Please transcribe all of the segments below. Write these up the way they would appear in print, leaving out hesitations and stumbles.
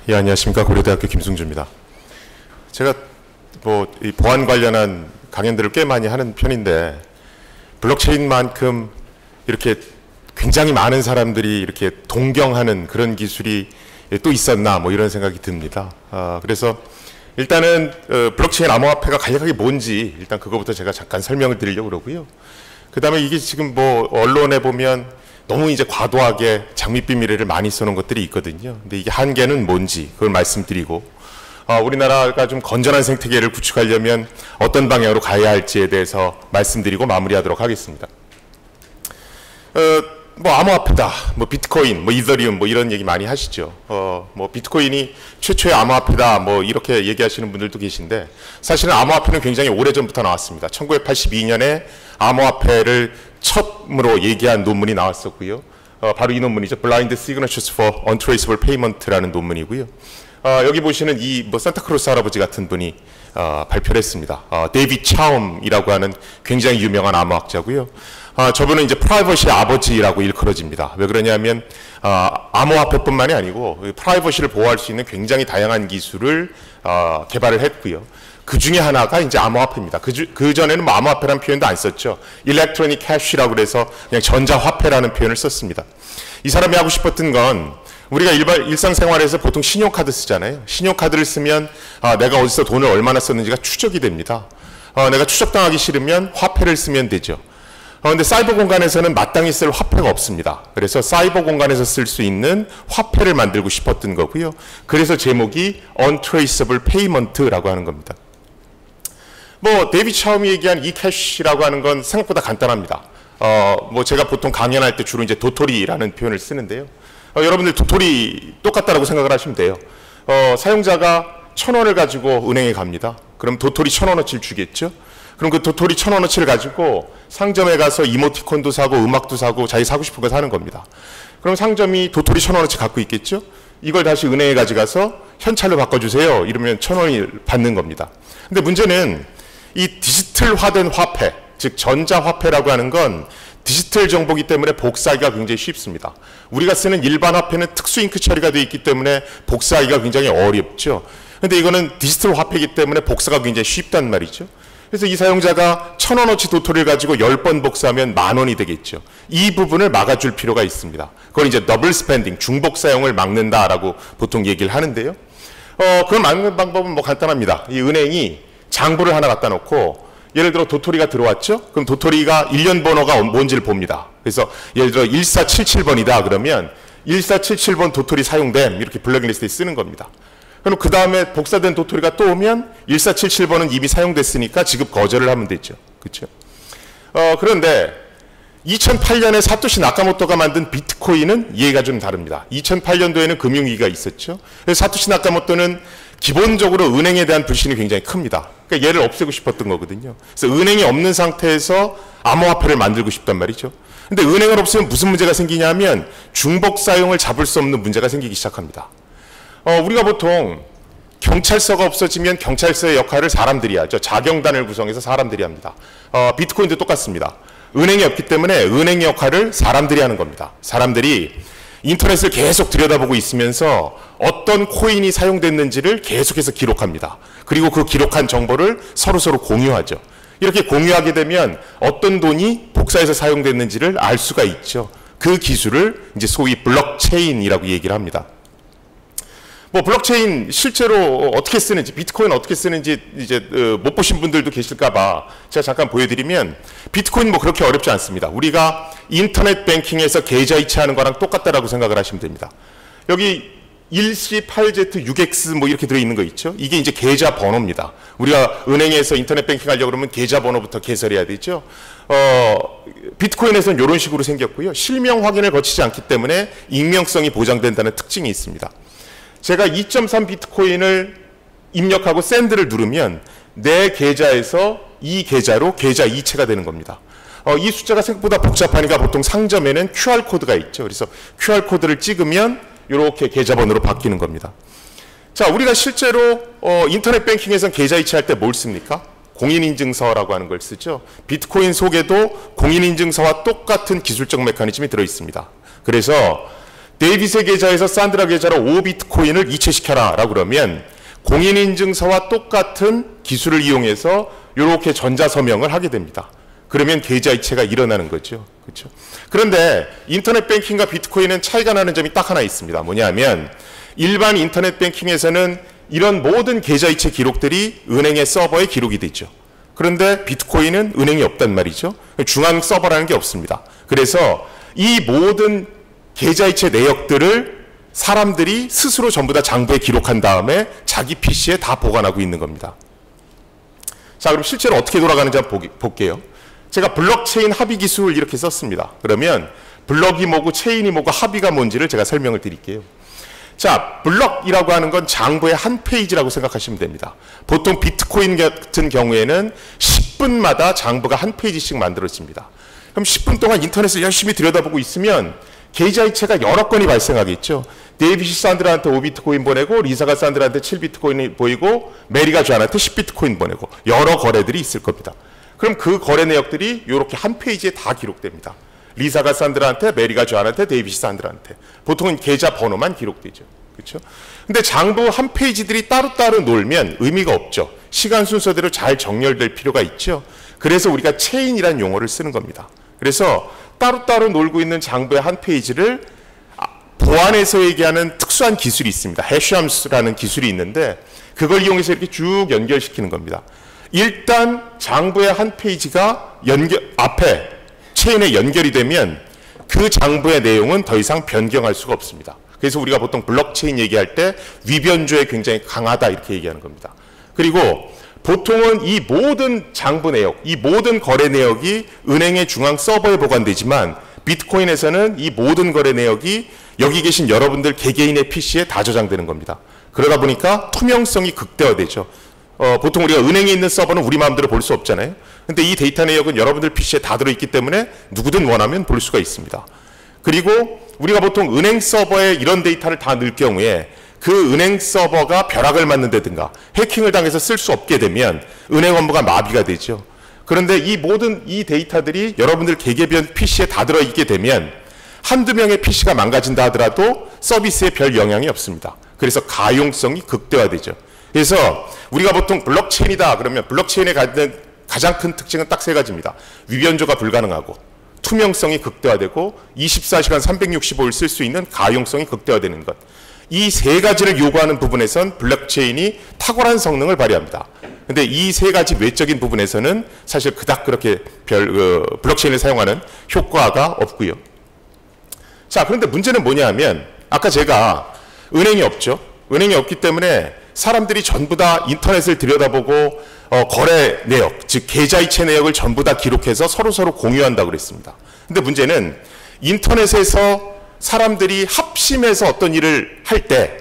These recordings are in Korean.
예, 안녕하십니까. 고려대학교 김승주입니다. 제가 이 보안 관련한 강연들을 꽤 많이 하는 편인데 블록체인만큼 이렇게 굉장히 많은 사람들이 이렇게 동경하는 그런 기술이 또 있었나 뭐 이런 생각이 듭니다. 그래서 일단은 블록체인 암호화폐가 간략하게 뭔지 일단 그거부터 제가 잠깐 설명을 드리려고 그러고요. 그 다음에 이게 지금 뭐 언론에 보면 너무 이제 과도하게 장밋빛 미래를 많이 써놓은 것들이 있거든요. 근데 이게 한계는 뭔지 그걸 말씀드리고 우리나라가 좀 건전한 생태계를 구축하려면 어떤 방향으로 가야 할지에 대해서 말씀드리고 마무리하도록 하겠습니다. 뭐 암호화폐다, 뭐 비트코인, 뭐 이더리움 뭐 이런 얘기 많이 하시죠. 뭐 비트코인이 최초의 암호화폐다 뭐 이렇게 얘기하시는 분들도 계신데 사실은 암호화폐는 굉장히 오래전부터 나왔습니다. 1982년에 암호화폐를 처음으로 얘기한 논문이 나왔었고요. 바로 이 논문이죠. Blind Signatures for Untraceable Payment라는 논문이고요. 여기 보시는 이 뭐 산타크로스 할아버지 같은 분이 발표를 했습니다. 데이빗 차움이라고 하는 굉장히 유명한 암호학자고요. 저분은 이제 프라이버시의 아버지라고 일컬어집니다. 왜 그러냐면 암호화폐뿐만이 아니고 프라이버시를 보호할 수 있는 굉장히 다양한 기술을 개발을 했고요. 그 중에 하나가 이제 암호화폐입니다. 그 전에는 뭐 암호화폐라는 표현도 안 썼죠. 일렉트로닉 캐시라고 그래서 그냥 전자화폐라는 표현을 썼습니다. 이 사람이 하고 싶었던 건 우리가 일상생활에서 보통 신용카드 쓰잖아요. 신용카드를 쓰면 내가 어디서 돈을 얼마나 썼는지가 추적이 됩니다. 내가 추적당하기 싫으면 화폐를 쓰면 되죠. 근데 사이버 공간에서는 마땅히 쓸 화폐가 없습니다. 그래서 사이버 공간에서 쓸 수 있는 화폐를 만들고 싶었던 거고요. 그래서 제목이 Untraceable Payment라고 하는 겁니다. 뭐 데이빗 차움이 얘기한 이 캐시라고 하는 건 생각보다 간단합니다. 뭐 제가 보통 강연할 때 주로 이제 도토리라는 표현을 쓰는데요. 여러분들 도토리 똑같다라고 생각을 하시면 돼요. 사용자가 1,000원을 가지고 은행에 갑니다. 그럼 도토리 1,000원어치를 주겠죠. 그럼 그 도토리 1,000원어치를 가지고 상점에 가서 이모티콘도 사고 음악도 사고 자기 사고 싶은 거 사는 겁니다. 그럼 상점이 도토리 1,000원어치 갖고 있겠죠. 이걸 다시 은행에 가져가서 현찰로 바꿔주세요. 이러면 1,000원을 받는 겁니다. 근데 문제는 이 디지털화된 화폐, 즉 전자화폐라고 하는 건 디지털 정보이기 때문에 복사하기가 굉장히 쉽습니다. 우리가 쓰는 일반 화폐는 특수 잉크 처리가 되어 있기 때문에 복사하기가 굉장히 어렵죠. 근데 이거는 디지털 화폐이기 때문에 복사가 굉장히 쉽단 말이죠. 그래서 이 사용자가 1,000원어치 도토리를 가지고 10번 복사하면 10,000원이 되겠죠. 이 부분을 막아줄 필요가 있습니다. 그걸 이제 더블 스펜딩, 중복 사용을 막는다라고 보통 얘기를 하는데요. 그걸 막는 방법은 뭐 간단합니다. 이 은행이 장부를 하나 갖다 놓고 예를 들어 도토리가 들어왔죠? 그럼 도토리가 일련 번호가 뭔지를 봅니다. 그래서 예를 들어 1477번이다 그러면 1477번 도토리 사용됨 이렇게 블랙리스트에 쓰는 겁니다. 그럼 그 다음에 복사된 도토리가 또 오면 1477번은 이미 사용됐으니까 지급 거절을 하면 되죠. 그렇죠? 그런데 2008년에 사토시 나카모토가 만든 비트코인은 이해가 좀 다릅니다. 2008년도에는 금융위기가 있었죠. 그래서 사토시 나카모토는 기본적으로 은행에 대한 불신이 굉장히 큽니다. 그러니까 얘를 없애고 싶었던 거거든요. 그래서 은행이 없는 상태에서 암호화폐를 만들고 싶단 말이죠. 근데 은행을 없애면 무슨 문제가 생기냐면 중복 사용을 잡을 수 없는 문제가 생기기 시작합니다. 우리가 보통 경찰서가 없어지면 경찰서의 역할을 사람들이 하죠. 자경단을 구성해서 사람들이 합니다. 비트코인도 똑같습니다. 은행이 없기 때문에 은행의 역할을 사람들이 하는 겁니다. 사람들이 인터넷을 계속 들여다보고 있으면서 어떤 코인이 사용됐는지를 계속해서 기록합니다. 그리고 그 기록한 정보를 서로 공유하죠. 이렇게 공유하게 되면 어떤 돈이 복사해서 사용됐는지를 알 수가 있죠. 그 기술을 이제 소위 블록체인이라고 얘기를 합니다. 뭐 블록체인 실제로 어떻게 쓰는지, 비트코인 어떻게 쓰는지 이제 못 보신 분들도 계실까봐 제가 잠깐 보여드리면 비트코인 뭐 그렇게 어렵지 않습니다. 우리가 인터넷 뱅킹에서 계좌 이체하는 거랑 똑같다라고 생각을 하시면 됩니다. 여기 1C, 8Z, 6X 뭐 이렇게 들어있는 거 있죠. 이게 이제 계좌 번호입니다. 우리가 은행에서 인터넷 뱅킹 하려고 그러면 계좌 번호부터 개설해야 되죠. 비트코인에서는 이런 식으로 생겼고요. 실명 확인을 거치지 않기 때문에 익명성이 보장된다는 특징이 있습니다. 제가 2.3 비트코인을 입력하고 샌드를 누르면 내 계좌에서 이 계좌로 계좌 이체가 되는 겁니다. 이 숫자가 생각보다 복잡하니까 보통 상점에는 QR코드가 있죠. 그래서 QR코드를 찍으면 이렇게 계좌번호로 바뀌는 겁니다. 자, 우리가 실제로 인터넷 뱅킹에서는 계좌 이체할 때 뭘 씁니까? 공인인증서라고 하는 걸 쓰죠. 비트코인 속에도 공인인증서와 똑같은 기술적 메커니즘이 들어있습니다. 그래서 데이빗의 계좌에서 산드라 계좌로 5비트코인을 이체시켜라 라고 그러면 공인인증서와 똑같은 기술을 이용해서 이렇게 전자서명을 하게 됩니다. 그러면 계좌 이체가 일어나는 거죠. 그렇죠? 그런데 인터넷 뱅킹과 비트코인은 차이가 나는 점이 딱 하나 있습니다. 뭐냐면 일반 인터넷 뱅킹에서는 이런 모든 계좌 이체 기록들이 은행의 서버에 기록이 되죠. 그런데 비트코인은 은행이 없단 말이죠. 중앙 서버라는 게 없습니다. 그래서 이 모든 계좌 이체 내역들을 사람들이 스스로 전부 다 장부에 기록한 다음에 자기 PC에 다 보관하고 있는 겁니다. 자, 그럼 실제로 어떻게 돌아가는지 한번 볼게요. 제가 블록체인 합의 기술을 이렇게 썼습니다. 그러면 블록이 뭐고 체인이 뭐고 합의가 뭔지를 제가 설명을 드릴게요. 자, 블록이라고 하는 건 장부의 한 페이지라고 생각하시면 됩니다. 보통 비트코인 같은 경우에는 10분마다 장부가 한 페이지씩 만들어집니다. 그럼 10분 동안 인터넷을 열심히 들여다보고 있으면 계좌 이체가 여러 건이 발생하겠죠. 데이빗이 산드라한테 5비트코인 보내고 리사가 산드라한테 7비트코인이 보이고 메리가 존한테 10비트코인 보내고 여러 거래들이 있을 겁니다. 그럼 그 거래 내역들이 이렇게 한 페이지에 다 기록됩니다. 리사가 산드라한테, 메리가 존한테, 데이빗이 산드라한테. 보통은 계좌 번호만 기록되죠. 그렇죠? 근데 장부 한 페이지들이 따로따로 놀면 의미가 없죠. 시간 순서대로 잘 정렬될 필요가 있죠. 그래서 우리가 체인이라는 용어를 쓰는 겁니다. 그래서 따로따로 놀고 있는 장부의 한 페이지를 보안에서 얘기하는 특수한 기술이 있습니다. 해시함스라는 기술이 있는데 그걸 이용해서 이렇게 쭉 연결시키는 겁니다. 일단 장부의 한 페이지가 앞에 체인에 연결이 되면 그 장부의 내용은 더 이상 변경할 수가 없습니다. 그래서 우리가 보통 블록체인 얘기할 때 위변조에 굉장히 강하다 이렇게 얘기하는 겁니다. 그리고 보통은 이 모든 장부 내역, 이 모든 거래 내역이 은행의 중앙 서버에 보관되지만 비트코인에서는 이 모든 거래 내역이 여기 계신 여러분들 개개인의 PC에 다 저장되는 겁니다. 그러다 보니까 투명성이 극대화되죠. 보통 우리가 은행에 있는 서버는 우리 마음대로 볼 수 없잖아요. 근데 이 데이터 내역은 여러분들 PC에 다 들어있기 때문에 누구든 원하면 볼 수가 있습니다. 그리고 우리가 보통 은행 서버에 이런 데이터를 다 넣을 경우에 그 은행 서버가 벼락을 맞는다든가 해킹을 당해서 쓸 수 없게 되면 은행 업무가 마비가 되죠. 그런데 이 모든 이 데이터들이 여러분들 개개별 PC에 다 들어있게 되면 한두 명의 PC가 망가진다 하더라도 서비스에 별 영향이 없습니다. 그래서 가용성이 극대화되죠. 그래서 우리가 보통 블록체인이다 그러면 블록체인에 갖는 가장 큰 특징은 딱 세 가지입니다. 위변조가 불가능하고 투명성이 극대화되고 24시간 365일 쓸 수 있는 가용성이 극대화되는 것. 이 세 가지를 요구하는 부분에선 블록체인이 탁월한 성능을 발휘합니다. 근데 이 세 가지 외적인 부분에서는 사실 그닥 그렇게 블록체인을 사용하는 효과가 없고요. 자, 그런데 문제는 뭐냐 하면 아까 제가 은행이 없죠. 은행이 없기 때문에 사람들이 전부 다 인터넷을 들여다보고 거래 내역, 즉 계좌이체 내역을 전부 다 기록해서 서로 공유한다고 그랬습니다. 근데 문제는 인터넷에서 사람들이 합심해서 어떤 일을 할 때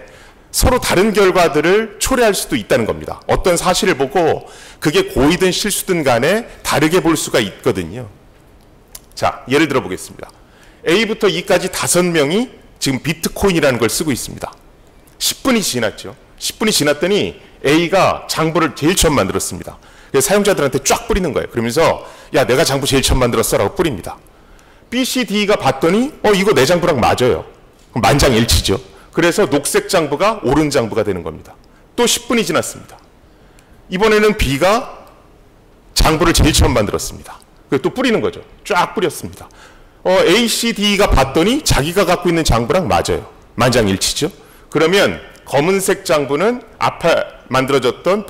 서로 다른 결과들을 초래할 수도 있다는 겁니다. 어떤 사실을 보고 그게 고의든 실수든 간에 다르게 볼 수가 있거든요. 자, 예를 들어 보겠습니다. A부터 E까지 5명이 지금 비트코인이라는 걸 쓰고 있습니다. 10분이 지났죠. 10분이 지났더니 A가 장부를 제일 처음 만들었습니다. 그래서 사용자들한테 쫙 뿌리는 거예요. 그러면서 야, 내가 장부 제일 처음 만들었어 라고 뿌립니다. B, C, D가 봤더니 이거 내 장부랑 맞아요. 그럼 만장일치죠. 그래서 녹색 장부가 옳은 장부가 되는 겁니다. 또 10분이 지났습니다. 이번에는 B가 장부를 제일 처음 만들었습니다. 그래서 또 뿌리는 거죠. 쫙 뿌렸습니다. A, C, D가 봤더니 자기가 갖고 있는 장부랑 맞아요. 만장일치죠. 그러면 검은색 장부는 앞에 만들어졌던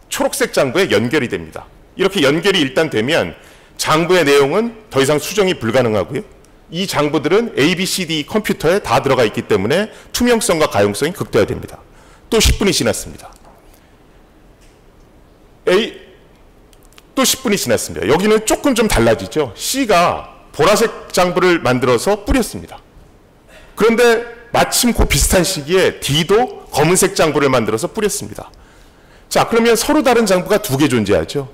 초록색 장부에 연결이 됩니다. 이렇게 연결이 일단 되면 장부의 내용은 더 이상 수정이 불가능하고요. 이 장부들은 A, B, C, D 컴퓨터에 다 들어가 있기 때문에 투명성과 가용성이 극대화됩니다. 또 10분이 지났습니다. 또 10분이 지났습니다. 여기는 조금 좀 달라지죠. C가 보라색 장부를 만들어서 뿌렸습니다. 그런데 마침 그 비슷한 시기에 D도 검은색 장부를 만들어서 뿌렸습니다. 자, 그러면 서로 다른 장부가 2개 존재하죠.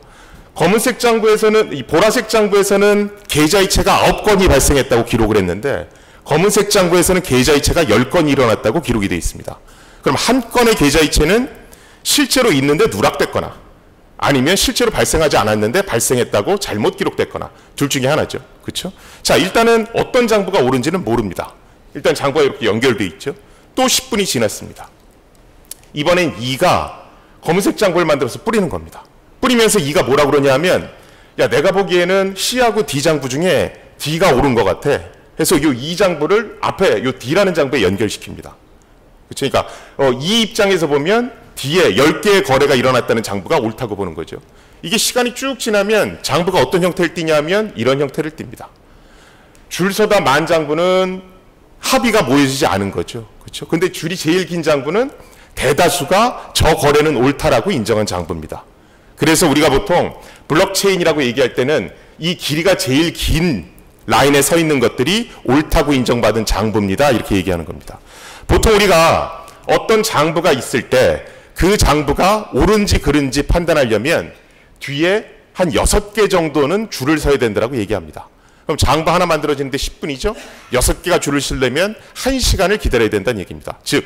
검은색 장부에서는, 이 보라색 장부에서는 계좌이체가 9건이 발생했다고 기록을 했는데 검은색 장부에서는 계좌이체가 10건이 일어났다고 기록이 되어 있습니다. 그럼 한 건의 계좌이체는 실제로 있는데 누락됐거나 아니면 실제로 발생하지 않았는데 발생했다고 잘못 기록됐거나 둘 중에 하나죠. 그렇죠? 자, 일단은 어떤 장부가 옳은지는 모릅니다. 일단 장부가 이렇게 연결돼 있죠. 또 10분이 지났습니다. 이번엔 E가 검은색 장부를 만들어서 뿌리는 겁니다. 뿌리면서 E가 뭐라 그러냐면, 야, 내가 보기에는 C하고 D 장부 중에 D가 옳은 것 같아. 해서 요 E 장부를 앞에 요 D라는 장부에 연결시킵니다. 그렇죠? 그러니까 이 입장에서 보면 D에 10개의 거래가 일어났다는 장부가 옳다고 보는 거죠. 이게 시간이 쭉 지나면 장부가 어떤 형태를 띠냐면 이런 형태를 띱니다. 줄 서다 만 장부는 합의가 모여지지 않은 거죠. 그렇죠? 근데 줄이 제일 긴 장부는 대다수가 저 거래는 옳다라고 인정한 장부입니다. 그래서 우리가 보통 블록체인이라고 얘기할 때는 이 길이가 제일 긴 라인에 서 있는 것들이 옳다고 인정받은 장부입니다. 이렇게 얘기하는 겁니다. 보통 우리가 어떤 장부가 있을 때 그 장부가 옳은지 그른지 판단하려면 뒤에 한 6개 정도는 줄을 서야 된다고 얘기합니다. 그럼 장부 하나 만들어지는데 10분이죠? 6개가 줄을 서려면 1시간을 기다려야 된다는 얘기입니다. 즉,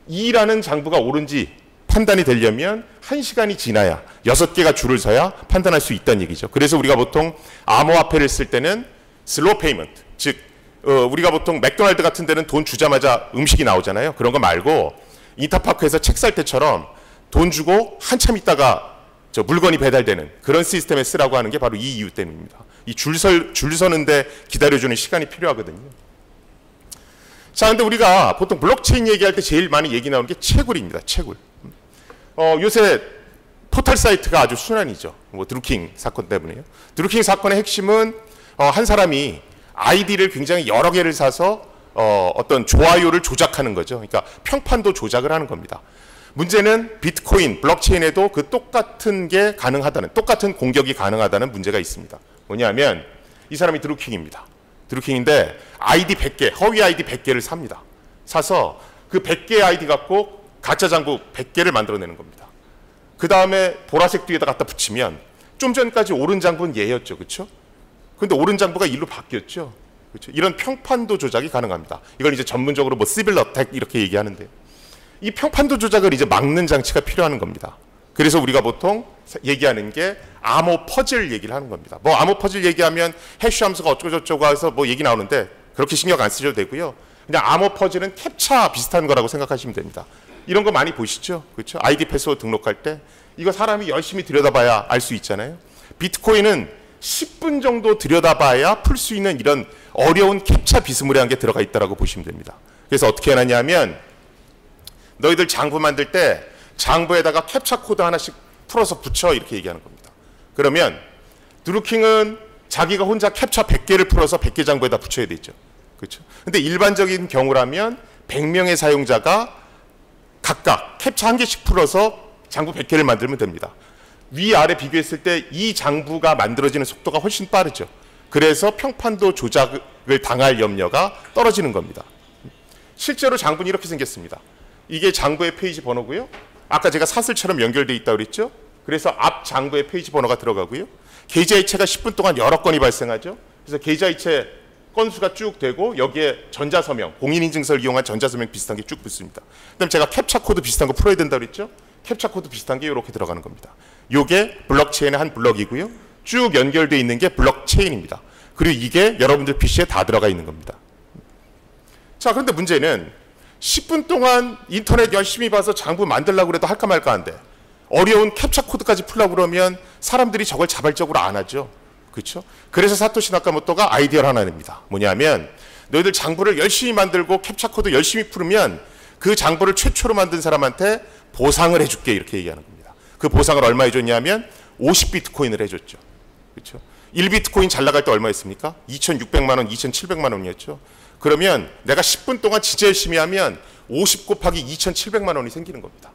E라는 장부가 옳은지 판단이 되려면 1시간이 지나야 6개가 줄을 서야 판단할 수 있다는 얘기죠. 그래서 우리가 보통 암호화폐를 쓸 때는 슬로우 페이먼트, 즉 우리가 보통 맥도날드 같은 데는 돈 주자마자 음식이 나오잖아요. 그런 거 말고 인터파크에서 책 살 때처럼 돈 주고 한참 있다가 물건이 배달되는 그런 시스템에 쓰라고 하는 게 바로 이 이유 때문입니다. 이 줄 서는데 기다려주는 시간이 필요하거든요. 자, 근데 우리가 보통 블록체인 얘기할 때 제일 많이 얘기 나오는 게 채굴입니다. 채굴. 요새 포털 사이트가 아주 순환이죠. 뭐 드루킹 사건 때문에요. 드루킹 사건의 핵심은 한 사람이 아이디를 굉장히 여러 개를 사서 어떤 좋아요를 조작하는 거죠. 그러니까 평판도 조작을 하는 겁니다. 문제는 비트코인, 블록체인에도 그 똑같은 게 가능하다는, 똑같은 공격이 가능하다는 문제가 있습니다. 뭐냐면 이 사람이 드루킹입니다. 드루킹인데 아이디 100개, 허위 아이디 100개를 삽니다. 사서 그 100개의 아이디 갖고 가짜 장부 100개를 만들어내는 겁니다. 그 다음에 보라색 뒤에다 갖다 붙이면 좀 전까지 옳은 장부는 얘였죠. 그렇죠? 근데 옳은 장부가 일로 바뀌었죠. 그렇죠? 이런 평판도 조작이 가능합니다. 이걸 이제 전문적으로 뭐 시빌 어택 이렇게 얘기하는데, 이 평판도 조작을 이제 막는 장치가 필요한 겁니다. 그래서 우리가 보통 얘기하는 게 암호 퍼즐 얘기를 하는 겁니다. 뭐 암호 퍼즐 얘기하면 해시 함수가 어쩌고저쩌고 해서 뭐 얘기 나오는데 그렇게 신경 안 쓰셔도 되고요. 그냥 암호 퍼즐은 캡차 비슷한 거라고 생각하시면 됩니다. 이런 거 많이 보시죠? 그렇죠? 아이디 패스워드 등록할 때 이거 사람이 열심히 들여다봐야 알 수 있잖아요. 비트코인은 10분 정도 들여다봐야 풀 수 있는 이런 어려운 캡차 비스무리한 게 들어가 있다고 보시면 됩니다. 그래서 어떻게 해놨냐면 너희들 장부 만들 때 장부에다가 캡차 코드 하나씩 풀어서 붙여 이렇게 얘기하는 겁니다. 그러면 드루킹은 자기가 혼자 캡차 100개를 풀어서 100개 장부에다 붙여야 되죠. 그렇죠? 근데 일반적인 경우라면 100명의 사용자가 각각 캡차 한 개씩 풀어서 장부 100개를 만들면 됩니다. 위아래 비교했을 때 이 장부가 만들어지는 속도가 훨씬 빠르죠. 그래서 평판도 조작을 당할 염려가 떨어지는 겁니다. 실제로 장부는 이렇게 생겼습니다. 이게 장부의 페이지 번호고요. 아까 제가 사슬처럼 연결되어 있다고 그랬죠. 그래서 앞 장부의 페이지 번호가 들어가고요. 계좌이체가 10분 동안 여러 건이 발생하죠. 그래서 계좌이체 건수가 쭉 되고 여기에 전자서명, 공인인증서를 이용한 전자서명 비슷한 게 쭉 붙습니다. 그다음 제가 캡차 코드 비슷한 거 풀어야 된다고 그랬죠. 캡차 코드 비슷한 게 이렇게 들어가는 겁니다. 이게 블록체인의 한 블럭이고요. 쭉 연결되어 있는 게 블록체인입니다. 그리고 이게 여러분들 PC에 다 들어가 있는 겁니다. 자, 그런데 문제는 10분 동안 인터넷 열심히 봐서 장부 만들려고 해도 할까 말까 한데 어려운 캡차 코드까지 풀려고 그러면 사람들이 저걸 자발적으로 안 하죠. 그렇죠? 그래서 사토시 나카모토가 아이디어를 하나 냅니다. 뭐냐면 너희들 장부를 열심히 만들고 캡차 코드 열심히 풀으면 그 장부를 최초로 만든 사람한테 보상을 해줄게 이렇게 얘기하는 겁니다. 그 보상을 얼마 해줬냐면 50비트코인을 해줬죠. 그렇죠? 1비트코인 잘 나갈 때 얼마였습니까? 2,600만 원, 2,700만 원이었죠. 그러면 내가 10분 동안 진짜 열심히 하면 50 곱하기 2,700만 원이 생기는 겁니다.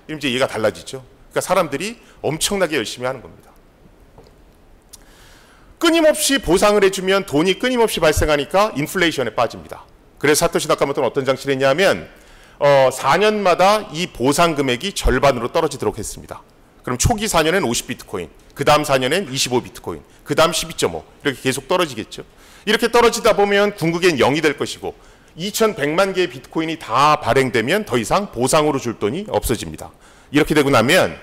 이러면 이제 얘가 달라지죠. 그러니까 사람들이 엄청나게 열심히 하는 겁니다. 끊임없이 보상을 해주면 돈이 끊임없이 발생하니까 인플레이션에 빠집니다. 그래서 사토시 나카모토는 어떤 장치를 했냐면 4년마다 이 보상 금액이 절반으로 떨어지도록 했습니다. 그럼 초기 4년엔 50비트코인, 그 다음 4년엔 25비트코인, 그 다음 12.5 이렇게 계속 떨어지겠죠. 이렇게 떨어지다 보면 궁극엔 0이 될 것이고 2,100만 개의 비트코인이 다 발행되면 더 이상 보상으로 줄 돈이 없어집니다. 이렇게 되고 나면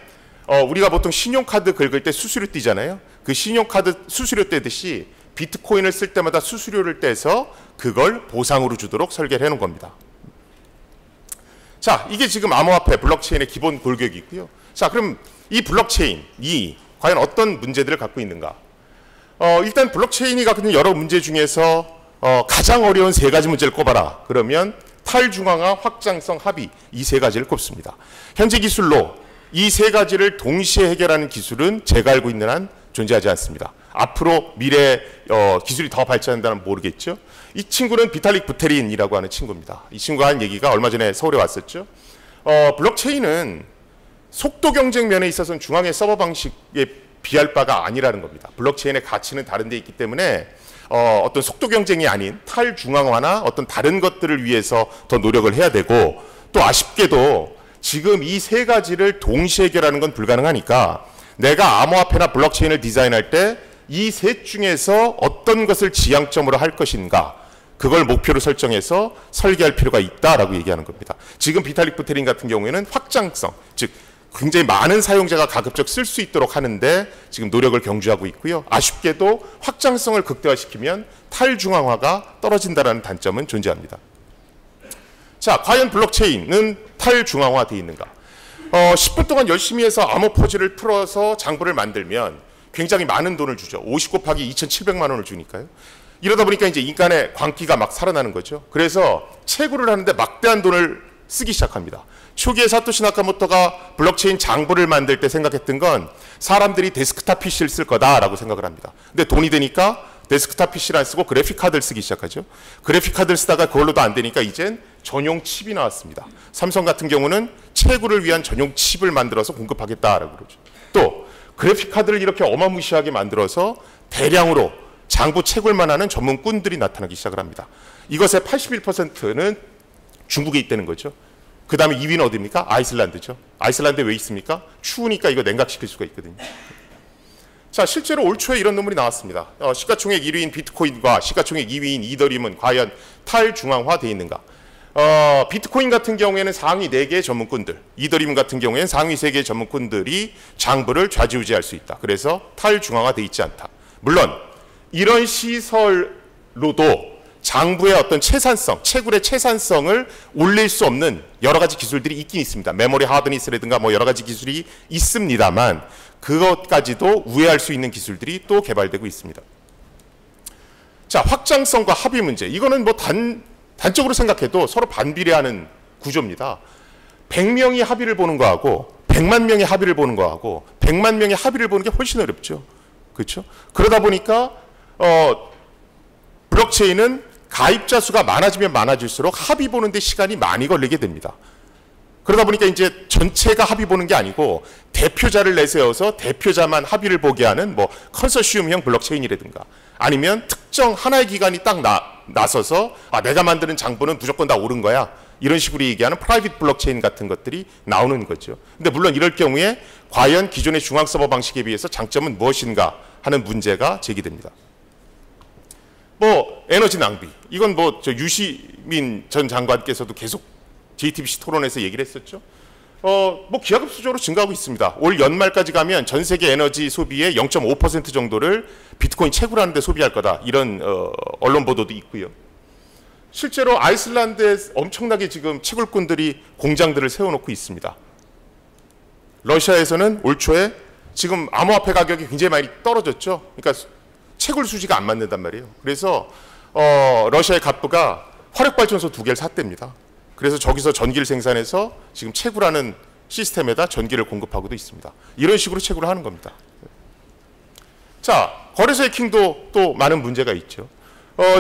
우리가 보통 신용카드 긁을 때 수수료 떼잖아요. 그 신용카드 수수료 떼듯이 비트코인을 쓸 때마다 수수료를 떼서 그걸 보상으로 주도록 설계를 해놓은 겁니다. 자, 이게 지금 암호화폐 블록체인의 기본 골격이고요. 자, 그럼 이 블록체인이 과연 어떤 문제들을 갖고 있는가? 일단 블록체인이 갖고 있는 여러 문제 중에서 가장 어려운 세 가지 문제를 꼽아라. 그러면 탈중앙화, 확장성, 합의 이 세 가지를 꼽습니다. 현재 기술로 이 세 가지를 동시에 해결하는 기술은 제가 알고 있는 한 존재하지 않습니다. 앞으로 미래 기술이 더 발전한다면 모르겠죠. 이 친구는 비탈릭 부테린이라고 하는 친구입니다. 이 친구가 한 얘기가 얼마 전에 서울에 왔었죠. 블록체인은 속도 경쟁 면에 있어서는 중앙의 서버 방식에 비할 바가 아니라는 겁니다. 블록체인의 가치는 다른 데 있기 때문에 어떤 속도 경쟁이 아닌 탈중앙화나 어떤 다른 것들을 위해서 더 노력을 해야 되고, 또 아쉽게도 지금 이 세 가지를 동시에 해결하는 건 불가능하니까 내가 암호화폐나 블록체인을 디자인할 때 이 셋 중에서 어떤 것을 지향점으로 할 것인가, 그걸 목표로 설정해서 설계할 필요가 있다라고 얘기하는 겁니다. 지금 비탈릭 부테린 같은 경우에는 확장성, 즉 굉장히 많은 사용자가 가급적 쓸 수 있도록 하는데 지금 노력을 경주하고 있고요. 아쉽게도 확장성을 극대화시키면 탈중앙화가 떨어진다는 단점은 존재합니다. 자, 과연 블록체인은 탈중앙화되어 있는가? 10분 동안 열심히 해서 암호 퍼즐을 풀어서 장부를 만들면 굉장히 많은 돈을 주죠. 50 곱하기 2,700만 원을 주니까요. 이러다 보니까 이제 인간의 광기가 막 살아나는 거죠. 그래서 채굴을 하는데 막대한 돈을 쓰기 시작합니다. 초기에 사토시 나카모토가 블록체인 장부를 만들 때 생각했던 건 사람들이 데스크탑 PC를 쓸 거다라고 생각을 합니다. 근데 돈이 되니까 데스크탑 PC를 안 쓰고 그래픽 카드를 쓰기 시작하죠. 그래픽 카드를 쓰다가 그걸로도 안 되니까 이젠 전용 칩이 나왔습니다. 삼성 같은 경우는 채굴을 위한 전용 칩을 만들어서 공급하겠다라고 그러죠. 또 그래픽 카드를 이렇게 어마무시하게 만들어서 대량으로 장부 채굴만 하는 전문꾼들이 나타나기 시작을 합니다. 이것의 81%는 중국에 있다는 거죠. 그 다음에 2위는 어디입니까? 아이슬란드죠. 아이슬란드에 왜 있습니까? 추우니까 이거 냉각시킬 수가 있거든요. 자, 실제로 올 초에 이런 논문이 나왔습니다. 시가총액 1위인 비트코인과 시가총액 2위인 이더리움은 과연 탈중앙화되어 있는가? 비트코인 같은 경우에는 상위 4개의 전문꾼들, 이더리움 같은 경우에는 상위 3개의 전문꾼들이 장부를 좌지우지할 수 있다. 그래서 탈중앙화되어 있지 않다. 물론 이런 시설로도 장부의 어떤 채산성, 채굴의 채산성을 올릴 수 없는 여러 가지 기술들이 있긴 있습니다. 메모리 하드니스라든가 뭐 여러 가지 기술이 있습니다만 그것까지도 우회할 수 있는 기술들이 또 개발되고 있습니다. 자, 확장성과 합의 문제. 이거는 뭐 단적으로 생각해도 서로 반비례하는 구조입니다. 100명이 합의를 보는 거하고 100만 명이 합의를 보는 거하고 100만 명이 합의를 보는 게 훨씬 어렵죠. 그렇죠? 그러다 보니까 블록체인은 가입자 수가 많아지면 많아질수록 합의 보는 데 시간이 많이 걸리게 됩니다. 그러다 보니까 이제 전체가 합의 보는 게 아니고 대표자를 내세워서 대표자만 합의를 보게 하는 뭐 컨소시엄형 블록체인이라든가 아니면 특정 하나의 기관이 딱 나서서 내가 만드는 장부는 무조건 다 옳은 거야. 이런 식으로 얘기하는 프라이빗 블록체인 같은 것들이 나오는 거죠. 근데 물론 이럴 경우에 과연 기존의 중앙 서버 방식에 비해서 장점은 무엇인가 하는 문제가 제기됩니다. 뭐 에너지 낭비. 이건 뭐 저 유시민 전 장관께서도 계속 JTBC 토론에서 얘기를 했었죠. 뭐 기하급수적으로 증가하고 있습니다. 올 연말까지 가면 전 세계 에너지 소비의 0.5% 정도를 비트코인 채굴하는 데 소비할 거다. 이런 언론 보도도 있고요. 실제로 아이슬란드에 엄청나게 지금 채굴꾼들이 공장들을 세워놓고 있습니다. 러시아에서는 올 초에 지금 암호화폐 가격이 굉장히 많이 떨어졌죠. 그러니까 채굴 수지가 안 맞는단 말이에요. 그래서 러시아의 갑부가 화력발전소 2개를 샀답니다. 그래서 저기서 전기를 생산해서 지금 채굴하는 시스템에다 전기를 공급하고도 있습니다. 이런 식으로 채굴을 하는 겁니다. 자, 거래소 해킹도 또 많은 문제가 있죠.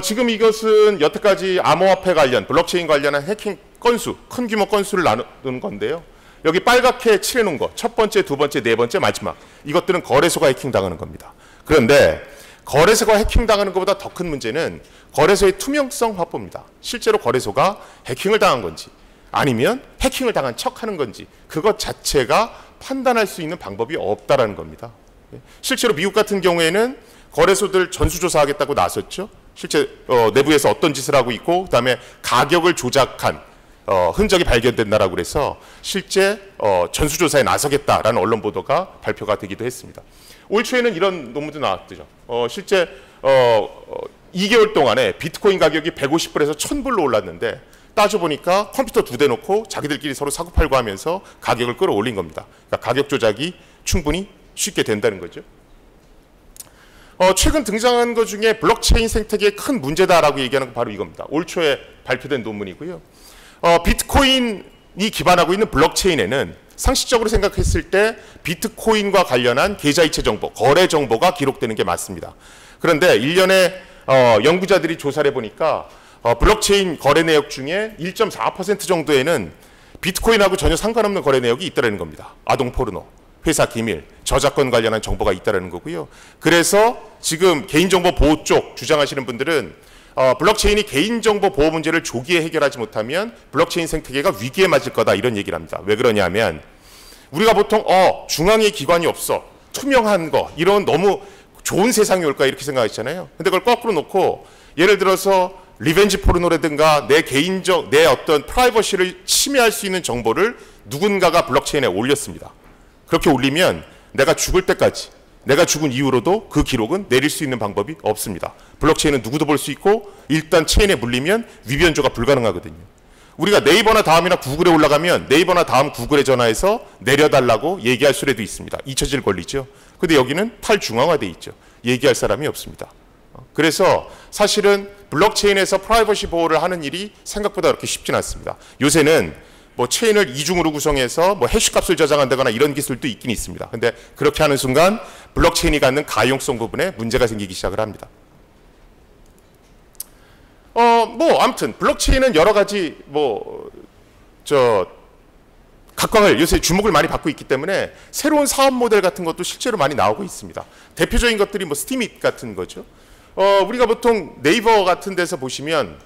지금 이것은 여태까지 암호화폐 관련, 블록체인 관련한 해킹 건수, 큰 규모 건수를 나누는 건데요. 여기 빨갛게 칠해놓은 거, 첫 번째, 두 번째, 네 번째, 마지막. 이것들은 거래소가 해킹당하는 겁니다. 그런데 거래소가 해킹당하는 것보다 더 큰 문제는 거래소의 투명성 확보입니다. 실제로 거래소가 해킹을 당한 건지 아니면 해킹을 당한 척하는 건지 그것 자체가 판단할 수 있는 방법이 없다라는 겁니다. 실제로 미국 같은 경우에는 거래소들 전수조사하겠다고 나섰죠. 실제 내부에서 어떤 짓을 하고 있고 그다음에 가격을 조작한 흔적이 발견된다라고 그래서 실제 전수조사에 나서겠다라는 언론 보도가 발표가 되기도 했습니다. 올 초에는 이런 논문도 나왔죠. 실제 어, 2개월 동안에 비트코인 가격이 150불에서 1000불로 올랐는데 따져보니까 컴퓨터 2대 놓고 자기들끼리 서로 사고팔고 하면서 가격을 끌어올린 겁니다. 그러니까 가격 조작이 충분히 쉽게 된다는 거죠. 최근 등장한 것 중에 블록체인 생태계의 큰 문제다라고 얘기하는 건 바로 이겁니다. 올 초에 발표된 논문이고요. 비트코인이 기반하고 있는 블록체인에는 상식적으로 생각했을 때 비트코인과 관련한 계좌이체 정보, 거래 정보가 기록되는 게 맞습니다. 그런데 일련의 연구자들이 조사를 해보니까 블록체인 거래 내역 중에 1.4% 정도에는 비트코인하고 전혀 상관없는 거래 내역이 있다는 겁니다. 아동 포르노, 회사 기밀, 저작권 관련한 정보가 있다는 거고요. 그래서 지금 개인정보 보호 쪽 주장하시는 분들은 블록체인이 개인정보 보호 문제를 조기에 해결하지 못하면 블록체인 생태계가 위기에 맞을 거다 이런 얘기를 합니다. 왜 그러냐면 우리가 보통 중앙에 기관이 없어, 투명한 거, 이런 너무 좋은 세상이 올까 이렇게 생각했잖아요. 근데 그걸 거꾸로 놓고 예를 들어서 리벤지 포르노라든가 내 어떤 프라이버시를 침해할 수 있는 정보를 누군가가 블록체인에 올렸습니다. 그렇게 올리면 내가 죽을 때까지, 내가 죽은 이후로도 그 기록은 내릴 수 있는 방법이 없습니다. 블록체인은 누구도 볼 수 있고 일단 체인에 물리면 위변조가 불가능하거든요. 우리가 네이버나 다음이나 구글에 올라가면 네이버나 다음 구글에 전화해서 내려달라고 얘기할 수라도 있습니다. 잊혀질 권리죠. 근데 여기는 탈중앙화돼 있죠. 얘기할 사람이 없습니다. 그래서 사실은 블록체인에서 프라이버시 보호를 하는 일이 생각보다 그렇게 쉽지는 않습니다. 요새는 뭐 체인을 이중으로 구성해서 뭐 해시값을 저장한다거나 이런 기술도 있긴 있습니다. 근데 그렇게 하는 순간 블록체인이 갖는 가용성 부분에 문제가 생기기 시작을 합니다. 아무튼 블록체인은 여러 가지 각광을 요새 주목을 많이 받고 있기 때문에 새로운 사업 모델 같은 것도 실제로 많이 나오고 있습니다. 대표적인 것들이 스티밋 같은 거죠. 우리가 보통 네이버 같은 데서 보시면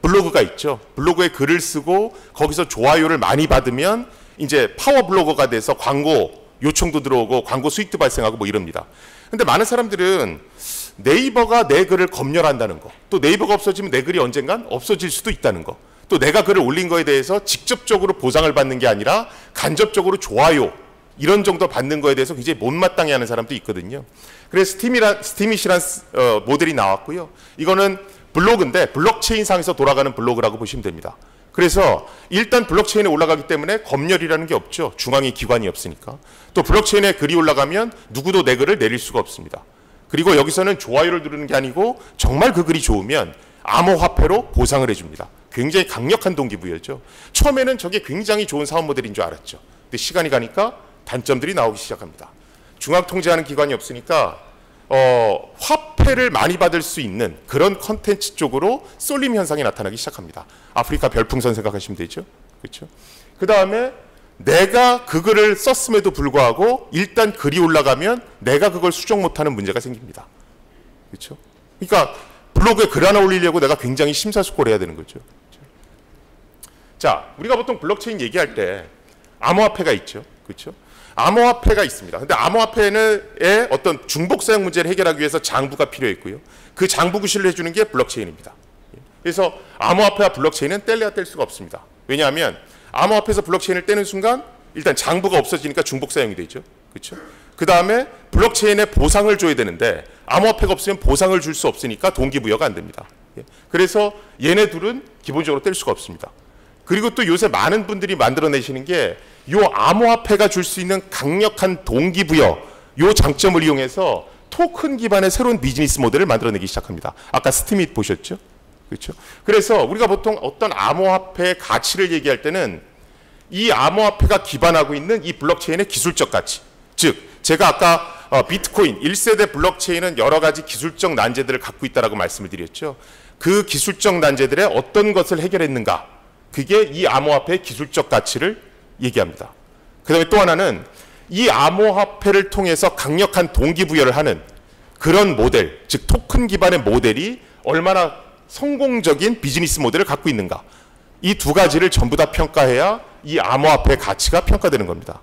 블로그가 있죠. 블로그에 글을 쓰고 거기서 좋아요를 많이 받으면 이제 파워 블로거가 돼서 광고 요청도 들어오고 광고 수익도 발생하고 이럽니다. 근데 많은 사람들은 네이버가 내 글을 검열한다는 거, 또 네이버가 없어지면 내 글이 언젠간 없어질 수도 있다는 거, 또 내가 글을 올린 거에 대해서 직접적으로 보상을 받는 게 아니라 간접적으로 좋아요 이런 정도 받는 거에 대해서 굉장히 못마땅해 하는 사람도 있거든요. 그래서 스티밋이란 모델이 나왔고요. 이거는 블로그인데 블록체인 상에서 돌아가는 블로그라고 보시면 됩니다. 그래서 일단 블록체인에 올라가기 때문에 검열이라는 게 없죠. 중앙에 기관이 없으니까. 또 블록체인에 글이 올라가면 누구도 내 글을 내릴 수가 없습니다. 그리고 여기서는 좋아요를 누르는 게 아니고 정말 그 글이 좋으면 암호화폐로 보상을 해줍니다. 굉장히 강력한 동기부여죠. 처음에는 저게 굉장히 좋은 사업 모델인 줄 알았죠. 근데 시간이 가니까 단점들이 나오기 시작합니다. 중앙 통제하는 기관이 없으니까 화폐를 많이 받을 수 있는 그런 컨텐츠 쪽으로 쏠림 현상이 나타나기 시작합니다. 아프리카 별풍선 생각하시면 되죠. 그렇죠? 그 다음에 내가 그 글을 썼음에도 불구하고 일단 글이 올라가면 내가 그걸 수정 못하는 문제가 생깁니다. 그렇죠? 그러니까 블로그에 글 하나 올리려고 내가 굉장히 심사숙고를 해야 되는 거죠. 자, 우리가 보통 블록체인 얘기할 때 암호화폐가 있죠. 그렇죠? 암호화폐가 있습니다. 근데 암호화폐의 어떤 중복 사용 문제를 해결하기 위해서 장부가 필요했고요. 그 장부 구실을 해주는 게 블록체인입니다. 그래서 암호화폐와 블록체인은 뗄래야 뗄 수가 없습니다. 왜냐하면 암호화폐에서 블록체인을 떼는 순간 일단 장부가 없어지니까 중복 사용이 되죠. 그렇죠? 그 다음에 블록체인에 보상을 줘야 되는데 암호화폐가 없으면 보상을 줄 수 없으니까 동기부여가 안 됩니다. 그래서 얘네 둘은 기본적으로 뗄 수가 없습니다. 그리고 또 요새 많은 분들이 만들어내시는 게 이 암호화폐가 줄 수 있는 강력한 동기부여, 이 장점을 이용해서 토큰 기반의 새로운 비즈니스 모델을 만들어내기 시작합니다. 아까 스티밋 보셨죠? 그렇죠? 그래서 우리가 보통 어떤 암호화폐의 가치를 얘기할 때는 이 암호화폐가 기반하고 있는 이 블록체인의 기술적 가치, 즉 제가 아까 비트코인 1세대 블록체인은 여러 가지 기술적 난제들을 갖고 있다라고 말씀을 드렸죠. 그 기술적 난제들의 어떤 것을 해결했는가, 그게 이 암호화폐의 기술적 가치를 얘기합니다. 그 다음에 또 하나는 이 암호화폐를 통해서 강력한 동기부여를 하는 그런 모델, 즉 토큰 기반의 모델이 얼마나 성공적인 비즈니스 모델을 갖고 있는가, 이 두 가지를 전부 다 평가해야 이 암호화폐의 가치가 평가되는 겁니다.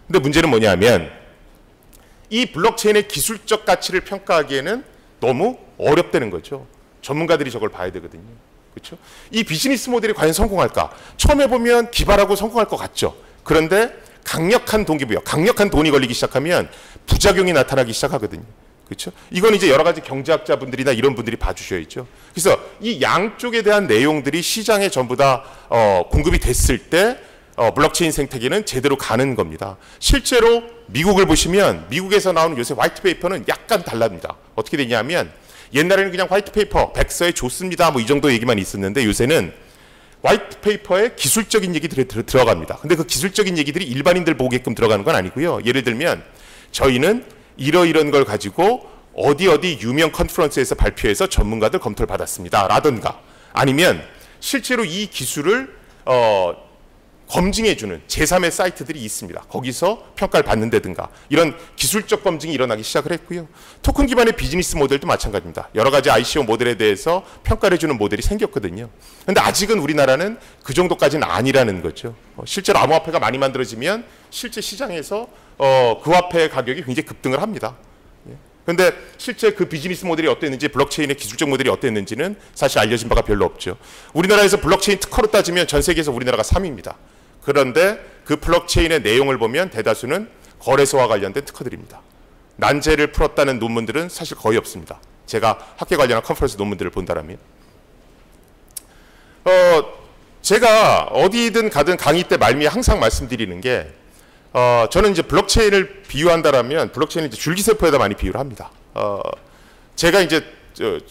근데 문제는 뭐냐면 이 블록체인의 기술적 가치를 평가하기에는 너무 어렵다는 거죠. 전문가들이 저걸 봐야 되거든요. 그렇죠? 이 비즈니스 모델이 과연 성공할까? 처음에 보면 기발하고 성공할 것 같죠. 그런데 강력한 동기부여, 강력한 돈이 걸리기 시작하면 부작용이 나타나기 시작하거든요. 그렇죠? 이건 이제 여러 가지 경제학자분들이나 이런 분들이 봐주셔야죠. 그래서 이 양쪽에 대한 내용들이 시장에 전부 다 공급이 됐을 때 블록체인 생태계는 제대로 가는 겁니다. 실제로 미국을 보시면 미국에서 나오는 요새 화이트페이퍼는 약간 달랍니다. 어떻게 되냐면 옛날에는 그냥 화이트페이퍼 백서에 좋습니다 뭐 이 정도 얘기만 있었는데 요새는 화이트페이퍼에 기술적인 얘기들이 들어갑니다. 근데 그 기술적인 얘기들이 일반인들 보게끔 들어가는 건 아니고요. 예를 들면 저희는 이런 걸 가지고 어디 유명 컨퍼런스에서 발표해서 전문가들 검토를 받았습니다. 라든가 아니면 실제로 이 기술을 검증해주는 제3의 사이트들이 있습니다. 거기서 평가를 받는다든가 이런 기술적 검증이 일어나기 시작을 했고요. 토큰 기반의 비즈니스 모델도 마찬가지입니다. 여러 가지 ICO 모델에 대해서 평가를 해주는 모델이 생겼거든요. 그런데 아직은 우리나라는 그 정도까지는 아니라는 거죠. 실제로 암호화폐가 많이 만들어지면 실제 시장에서 그 화폐의 가격이 굉장히 급등을 합니다. 그런데 실제 그 비즈니스 모델이 어땠는지 블록체인의 기술적 모델이 어땠는지는 사실 알려진 바가 별로 없죠. 우리나라에서 블록체인 특허로 따지면 전 세계에서 우리나라가 3위입니다. 그런데 그 블록체인의 내용을 보면 대다수는 거래소와 관련된 특허들입니다. 난제를 풀었다는 논문들은 사실 거의 없습니다. 제가 학계 관련한 컨퍼런스 논문들을 본다라면. 제가 어디든 가든 강의 때 말미에 항상 말씀드리는 게 저는 이제 블록체인을 비유한다라면 블록체인을 이제 줄기세포에다 많이 비유를 합니다. 제가 이제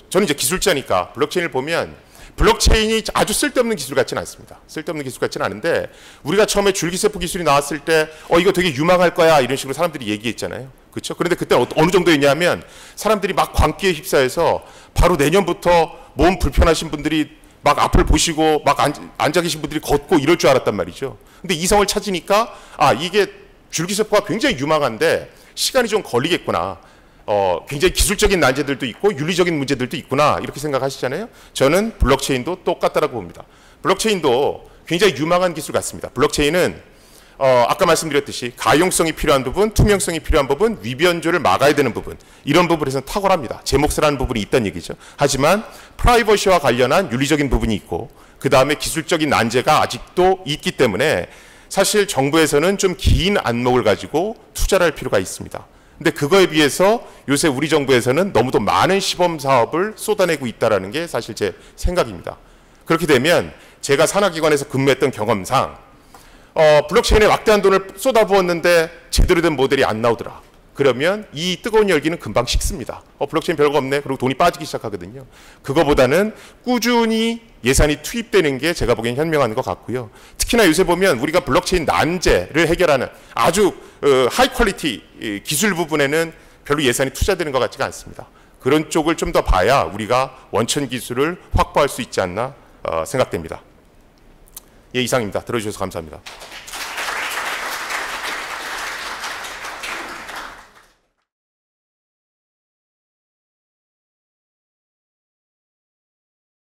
저는 이제 기술자니까 블록체인을 보면 블록체인이 아주 쓸데없는 기술 같지는 않습니다. 쓸데없는 기술 같지는 않은데 우리가 처음에 줄기세포 기술이 나왔을 때 이거 되게 유망할 거야 이런 식으로 사람들이 얘기했잖아요. 그렇죠? 그런데 그때 어느 정도였냐면 사람들이 막 광기에 휩싸여서 바로 내년부터 몸 불편하신 분들이 막 앞을 보시고 막 앉아 계신 분들이 걷고 이럴 줄 알았단 말이죠. 근데 이성을 찾으니까 이게 줄기세포가 굉장히 유망한데 시간이 좀 걸리겠구나. 굉장히 기술적인 난제들도 있고 윤리적인 문제들도 있구나 이렇게 생각하시잖아요. 저는 블록체인도 똑같다라고 봅니다. 블록체인도 굉장히 유망한 기술 같습니다. 블록체인은 아까 말씀드렸듯이 가용성이 필요한 부분, 투명성이 필요한 부분, 위변조를 막아야 되는 부분 이런 부분에서는 탁월합니다. 제 몫이라는 부분이 있다는 얘기죠. 하지만 프라이버시와 관련한 윤리적인 부분이 있고 그 다음에 기술적인 난제가 아직도 있기 때문에 사실 정부에서는 좀 긴 안목을 가지고 투자를 할 필요가 있습니다. 근데 그거에 비해서 요새 우리 정부에서는 너무도 많은 시범 사업을 쏟아내고 있다는 게 사실 제 생각입니다. 그렇게 되면 제가 산하기관에서 근무했던 경험상 블록체인에 막대한 돈을 쏟아부었는데 제대로 된 모델이 안 나오더라. 그러면 이 뜨거운 열기는 금방 식습니다. 블록체인 별거 없네. 그리고 돈이 빠지기 시작하거든요. 그거보다는 꾸준히 예산이 투입되는 게 제가 보기엔 현명한 것 같고요. 특히나 요새 보면 우리가 블록체인 난제를 해결하는 아주 하이 퀄리티 기술 부분에는 별로 예산이 투자되는 것 같지가 않습니다. 그런 쪽을 좀 더 봐야 우리가 원천 기술을 확보할 수 있지 않나 생각됩니다. 예, 이상입니다. 들어주셔서 감사합니다.